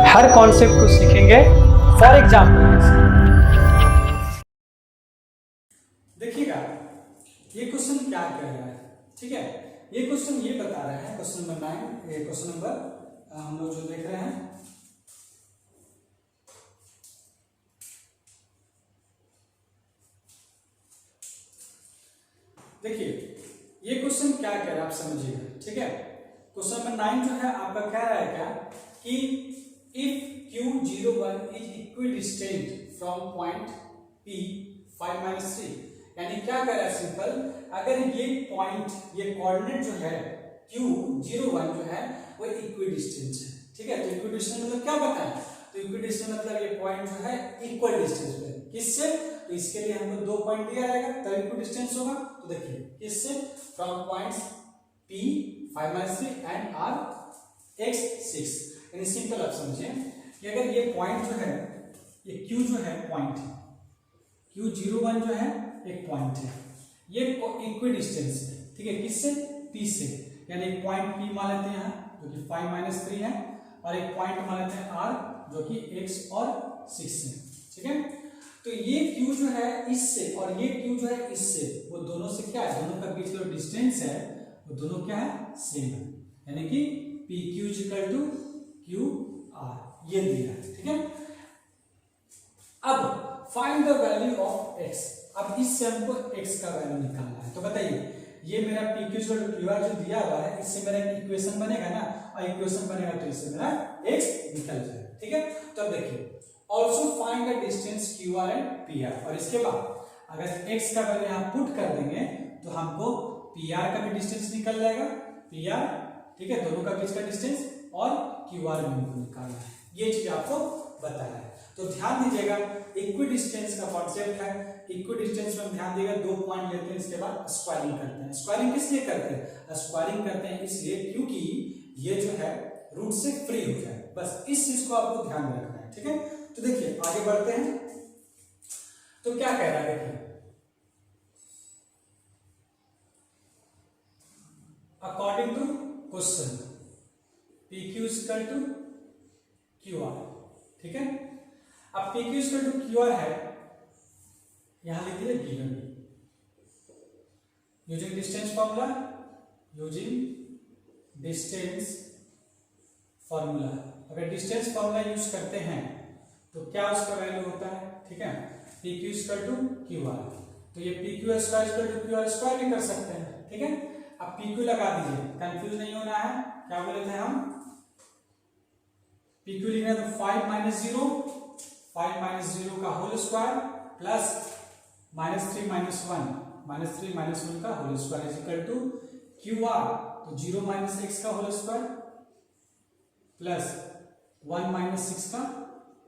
हर concept को सीखेंगे for example. देखिएगा ये क्वेश्चन क्या कह रहा है, ठीक है। ये क्वेश्चन ये बता रहा है, क्वेश्चन नंबर 9, ये क्वेश्चन नंबर हम लोग जो देख रहे हैं, देखिए ये क्वेश्चन क्या कह रहा है आप समझिएगा, ठीक है। क्वेश्चन नंबर 9 जो है आपका कह रहा है क्या कि if Q01 is equidistant from point P 5-3, यानी क्या कह रहा है सिंपल, अगर ये पॉइंट, ये कोऑर्डिनेट जो है Q01 जो है वो इक्विडिस्टेंट है, ठीक है। तो इक्विडिस्टेंट मतलब क्या बताएं, तो इक्विडिस्टेंट मतलब ये पॉइंट जो है इक्वल डिस्टेंस पे, किससे, तो इसके लिए हमको 2 पॉइंट दिया जाएगा तब इक्विडिस्टेंस होगा। तो देखिए किससे, from points P 5-3 and R x 6, यानी सिंपल आप समझिए कि अगर ये पॉइंट जो है, ये Q जो है पॉइंट है, Q01 जो है एक पॉइंट है, ये इक्विडिस्टेंस है, ठीक है, किससे, P से, यानी एक पॉइंट P मान लेते हैं यहाँ जो कि 5-3 है, और एक पॉइंट मान लेते हैं R जो कि x और 6 है, ठीक है। तो ये Q जो है इससे और ये Q जो है इससे, वो दोनों से क्या है, दोनों का बीच का जो डिस्टेंस है वो दोनों क्या है, सेम है, यानी कि PQ = QR, ये दिया है, ठीक है। अब find the value of x, अब इससे हमको x का वैल्यू निकालना है। तो बताइए ये मेरा PQ = QR जो दिया हुआ है, इससे मेरा एक इक्वेशन बनेगा ना, और इक्वेशन बनेगा तो इससे मेरा x निकल जाएगा, ठीक है। तो अब देखिए also find the distance QR and PR, और इसके बाद अगर x का वैल्यू यहाँ पुट कर देंगे तो हमको PR का भी डिस्टेंस निकल जाएगा, PR, ठीक है, दोनों का बीच का डिस्टेंस, और QR भी हमको निकालना है, ये चीज आपको बताया है। तो ध्यान दीजिएगा इक्विडिस्टेंस का कॉन्सेप्ट है, इक्विडिस्टेंस में ध्यान दीजिएगा 2 पॉइंट लेते हैं, इसके बाद स्क्वायरिंग करते हैं। स्क्वायरिंग किस लिए करते हैं, स्क्वायरिंग करते हैं इसलिए क्योंकि ये जो है रूट से फ्री हो जाए, बस इस चीज को आपको ध्यान में रखना है, ठीक है। तो देखिए आगे बढ़ते हैं, तो क्या कह रहा है, देखिए according to question PQ = QR, ठीक है। अब PQ = QR है, यहां लिख दिया given, using distance formula, using distance formula, अगर डिस्टेंस फॉर्मूला यूज करते हैं तो क्या उसका वैल्यू होता है, ठीक है, PQ = QR, तो ये PQ² = QR² भी कर सकते हैं, ठीक है। अब PQ लगा दीजिए, कंफ्यूज नहीं होना है, क्या बोले थे हम, PQ लिखना है तो 5-0 का होल स्क्वायर प्लस -3 - 1 का होल स्क्वायर = QR, तो 0 - x का होल स्क्वायर प्लस 1 - 6 का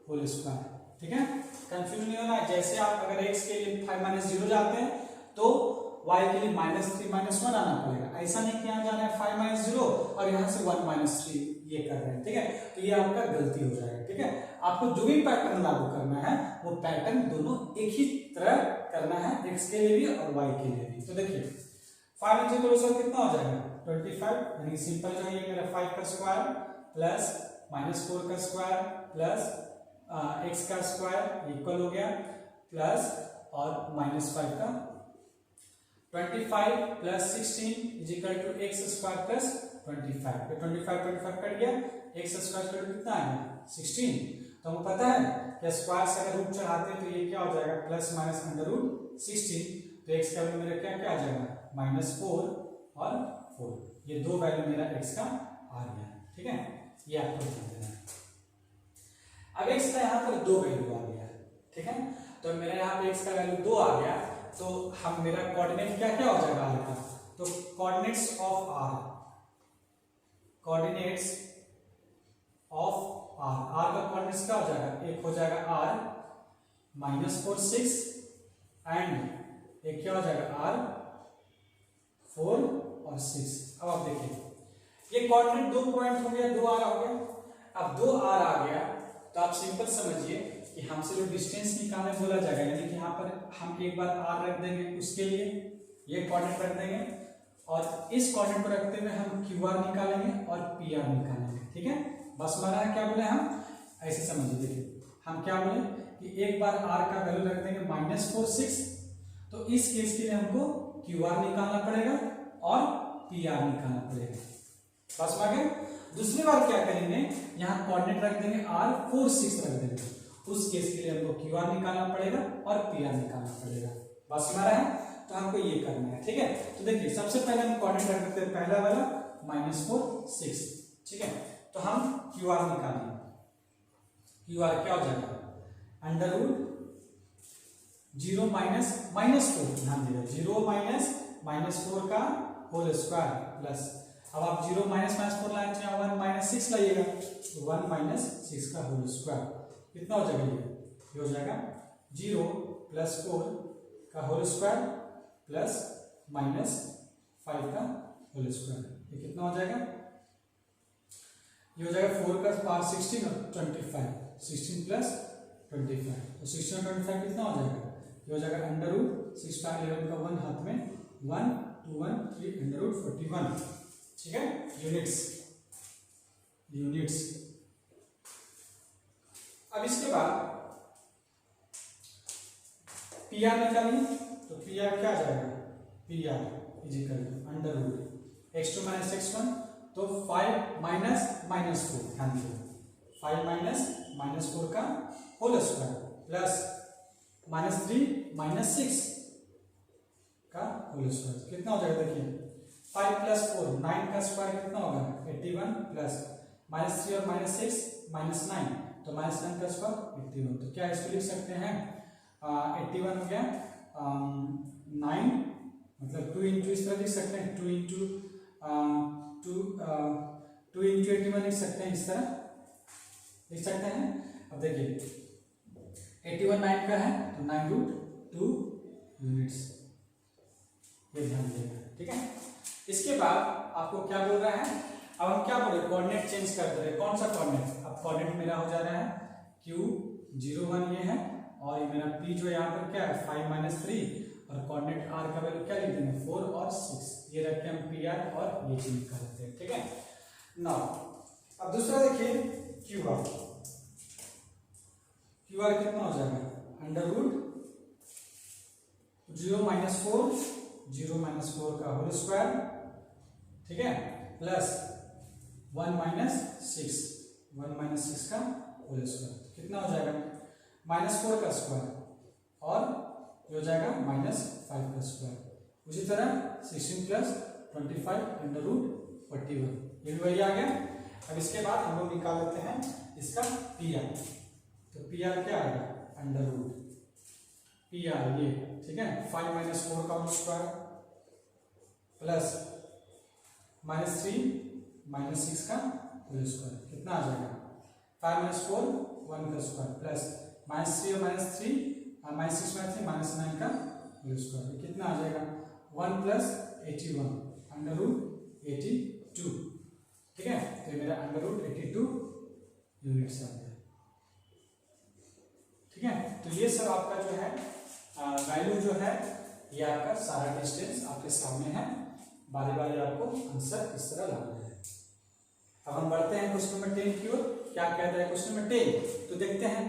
होल स्क्वायर, ठीक है। कंफ्यूज नहीं होना, जैसे आप अगर x के लिए 5 - 0 जाते हैं तो y के लिए -3 - 1 आना पड़ेगा, ऐसा नहीं कि यहाँ जाना है 5 - 0 और यहाँ से 1 - 3 ये कर रहे हैं, ठीक है, तो ये आपका गलती हो जाएगा, ठीक है। आपको जो भी पैटर्न लागू करना है वो पैटर्न दोनों एक ही तरह करना है, x के लिए भी और y के लिए भी। तो देखिए 5 × 2 कितना हो जाएगा, 25, यानी सिंपल जो है ये मेरा 5 का स्क्वायर प्लस -4 का स्क्वायर प्लस x का स्क्वायर इक्वल हो गया, प्लस और -5 का 25 + 16 = x² + 25, तो 25 कट गया, x² कितना आएगा 16, तो हमको पता है कि स्क्वायर से अगर रूट चढ़ाते हैं तो ये क्या हो जाएगा +- √16, तो x का वैल्यू मेरा क्या आ जाएगा -4 और 4, ये 2 वैल्यू मेरा x का आ गया, ठीक है, ये आपको ध्यान देना है। अब x का यहाँ पर 2 वैल्यू आ गया, ठीक है, तो मेरा यहाँ पे x का वैल्यू 2 आ गया, तो हम मेरा कोऑर्डिनेट क्या क्या हो जाएगा r का, तो coordinates of r, coordinates of r का कोऑर्डिनेट्स क्या हो जाएगा, एक हो जाएगा r -4 6 एंड एक क्या हो जाएगा r 4 और 6। अब आप देखिए ये कोऑर्डिनेट 2 पॉइंट हो गया, 2r हो गया, अब 2r आ गया तो आप सिंपल समझिए कि हमसे जो डिस्टेंस निकालने बोला जाएगा, यानी कि यहाँ पर हम एक बार r रख देंगे उसके लिए ये कोऑर्डिनेट रख देंगे, और इस कोऑर्डिनेट को रखते हुए हम क्यू आर निकालेंगे और पी आर निकालेंगे। ठीक है, बस हमारा क्या बोले हम ऐसे समझिए। देखिए हम क्या बोले कि एक बार आर का वैल्यू रख देंगे -4 तो इस केस के लिए हमको क्यू आर निकालना पड़ेगा और पी आर निकालना पड़ेगा। बस में गया। दूसरी बार क्या करेंगे, यहाँ कोऑर्डिनेट रख देंगे r 4 6 रख देंगे, उस केस के लिए हमको क्यू आर निकालना पड़ेगा और पी आर निकालना पड़ेगा। बस में है, तो हमको ये करना है। ठीक है, तो देखिए सबसे पहले हम कोऑर्डिनेट रख देते हैं पहला वाला -4 6। ठीक है, तो हम क्यू आर निकालेंगे। क्यू आर क्या हो जाएगा, √0 -4, ध्यान दीजिए 0 -4 का होल स्क्वायर प्लस, अब आप 0 -4 लाए तो यहाँ 1 -6 लाइएगा, तो 1 -6 का होल स्क्वायर कितना हो जाएगा, ये हो जाएगा 0 + 4 का होल स्क्वायर प्लस -5 का होल स्क्वायर, ये कितना हो जाएगा, ये हो जाएगा 4 का पावर 16 और 25, 16 + 25, तो 16 और 25 कितना हो जाएगा, ये हो जाएगा √6 का 11 का 1 हाथ में 1 2 1 3 √41। ठीक है, यूनिट्स। अब इसके बाद पी आर निकालिए, तो पी आर क्या आ जाएगा, पी आर = x2 - x1, तो 5 - -4, ध्यान दीजिए 5 - -4 का होल स्क्वायर प्लस -3 - 6 का होल स्क्वायर कितना हो जाएगा, देखिए 5 + 4 9 का स्क्वायर कितना होगा 81 प्लस -3 और -6 -9, तो -9 का स्क्वायर 81, तो क्या इसको लिख सकते हैं 81 हो गया 9, मतलब 2 × इस तरह लिख सकते हैं, 2 × 81 लिख सकते हैं, इस तरह लिख सकते हैं। अब देखिए 81 9 का है, तो 9√2 यूनिट्स, ये ध्यान देगा। ठीक है, इसके बाद आपको क्या बोल रहा है, अब हम क्या बोले, कोऑर्डिनेट चेंज कर दे रहे हैं। कौन सा कोऑर्डिनेट, अब कोऑर्डिनेट मेरा हो जा रहा है Q01 ये है, और ये मेरा P जो यहाँ पर क्या है 5 - 3, और कोऑर्डिनेट R का वैल्यू क्या लिख देंगे 4 और 6, ये रख के हम PR और ये चेंज कर देते हैं। ठीक है, नाउ अब दूसरा देखिए QR कितना हो जाएगा, √0 - 4 का होल स्क्वायर, ठीक है, प्लस 1 - 6 का होल स्क्वायर, कितना हो जाएगा -4 का स्क्वायर और ये हो जाएगा -5 का स्क्वायर। उसी तरह 16 + 25 √41, ये भी वही आ गया। अब इसके बाद हम लोग निकाल लेते हैं इसका पी आर, तो पी आर क्या आएगा √PR ये, ठीक है, 5 - 4 का होल स्क्वायर प्लस -3 - 6 का होल स्क्वायर, कितना आ जाएगा 5 - 4 1 का स्क्वायर प्लस -3 और -3 -6 - 3 -9 का होल स्क्वायर, कितना आ जाएगा 1 + 81 √82। ठीक है, तो ये मेरा √82 यूनिट्स आ गया। ठीक है, तो ये सब आपका जो है वैल्यू जो है, ये आपका सारा डिस्टेंस आपके सामने है, बारी बारी आपको आंसर इस तरह लाना है। अब हम बढ़ते हैं क्वेश्चन नंबर 10 की ओर। क्या कहता है क्वेश्चन नंबर 10, तो देखते हैं।